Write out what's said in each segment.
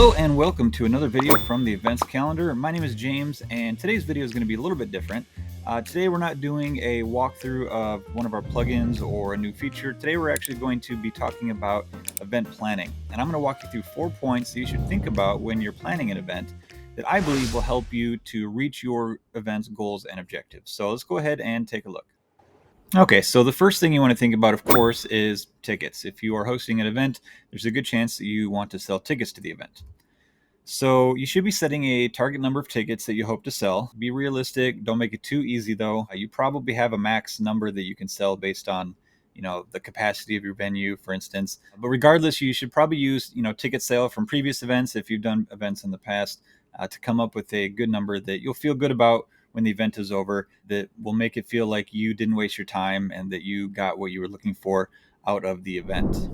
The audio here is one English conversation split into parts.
Hello and welcome to another video from the events calendar. My name is James and today's video is going to be a little bit different. Today we're not doing a walkthrough of one of our plugins or a new feature. Today we're actually going to be talking about event planning, and I'm going to walk you through 4 points that you should think about when you're planning an event that I believe will help you to reach your event's goals and objectives. So let's go ahead and take a look. Okay, so the first thing you want to think about, of course, is tickets. If you are hosting an event, there's a good chance that you want to sell tickets to the event. So you should be setting a target number of tickets that you hope to sell. Be realistic. Don't make it too easy, though. You probably have a max number that you can sell based on, the capacity of your venue, for instance. But regardless, you should probably use, ticket sale from previous events if you've done events in the past to come up with a good number that you'll feel good about when the event is over, that will make it feel like you didn't waste your time and that you got what you were looking for out of the event.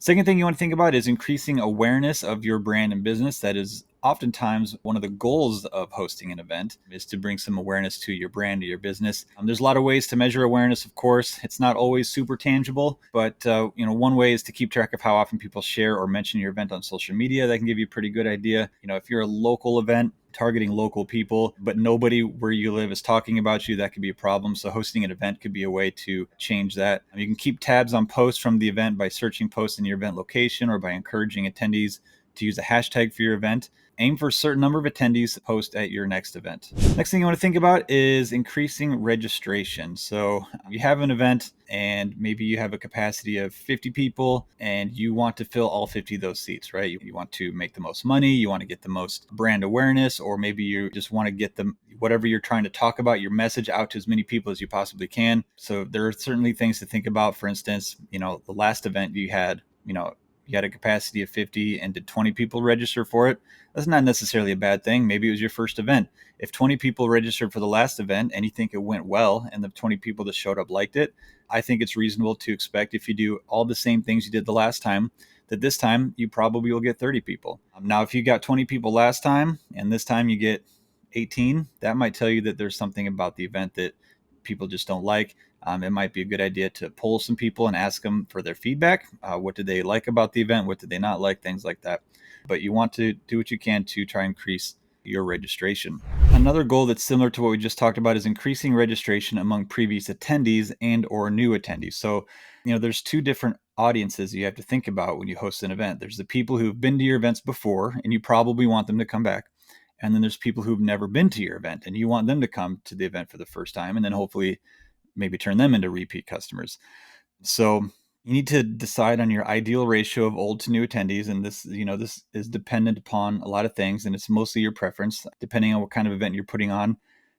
Second thing you want to think about is increasing awareness of your brand and business. That is oftentimes one of the goals of hosting an event, is to bring some awareness to your brand, to your business. There's a lot of ways to measure awareness, of course. It's not always super tangible, but one way is to keep track of how often people share or mention your event on social media. That can give you a pretty good idea. If you're a local event, targeting local people, but nobody where you live is talking about you, that could be a problem. So hosting an event could be a way to change that. You can keep tabs on posts from the event by searching posts in your event location or by encouraging attendees to use a hashtag for your event. Aim for a certain number of attendees to post at your next event. Next thing you want to think about is increasing registration. So you have an event and maybe you have a capacity of 50 people and you want to fill all 50 of those seats, right? You want to make the most money, you want to get the most brand awareness, or maybe you just want to get whatever you're trying to talk about, your message out to as many people as you possibly can. So there are certainly things to think about. For instance, the last event you had a capacity of 50 and did 20 people register for it? That's not necessarily a bad thing. Maybe it was your first event. If 20 people registered for the last event and you think it went well and the 20 people that showed up liked it, I think it's reasonable to expect, if you do all the same things you did the last time, that this time you probably will get 30 people. Now, if you got 20 people last time and this time you get 18, that might tell you that there's something about the event that people just don't like. It might be a good idea to poll some people and ask them for their feedback. What did they like about the event? What did they not like? Things like that. But you want to do what you can to try and increase your registration. Another goal that's similar to what we just talked about is increasing registration among previous attendees and or new attendees. So, there's two different audiences you have to think about when you host an event. There's the people who've been to your events before and you probably want them to come back. And then there's people who've never been to your event and you want them to come to the event for the first time and then hopefully maybe turn them into repeat customers. So you need to decide on your ideal ratio of old to new attendees. And this is dependent upon a lot of things, and it's mostly your preference, depending on what kind of event you're putting on.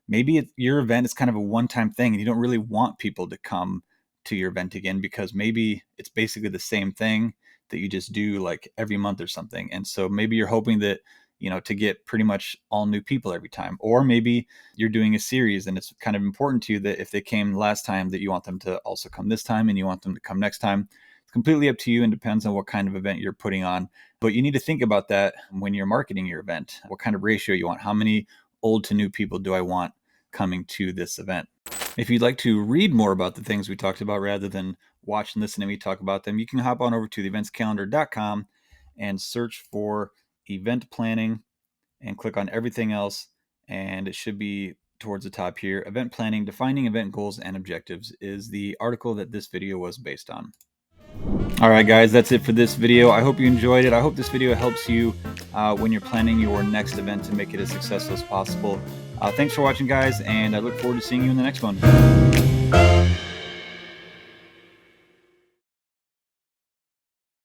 Maybe your event is kind of a one-time thing and you don't really want people to come to your event again because maybe it's basically the same thing that you just do like every month or something. And so maybe you're hoping that to get pretty much all new people every time. Or maybe you're doing a series and it's kind of important to you that if they came last time that you want them to also come this time and you want them to come next time. It's completely up to you and depends on what kind of event you're putting on. But you need to think about that when you're marketing your event. What kind of ratio you want? How many old to new people do I want coming to this event? If you'd like to read more about the things we talked about rather than watch and listen to me talk about them, you can hop on over to theeventscalendar.com and search for event planning and click on everything else, and it should be towards the top here. Event planning, defining event goals and objectives is the article that this video was based on. All right, guys, that's it for this video. I hope you enjoyed it. I hope this video helps you when you're planning your next event to make it as successful as possible. Thanks for watching, guys, and I look forward to seeing you in the next one.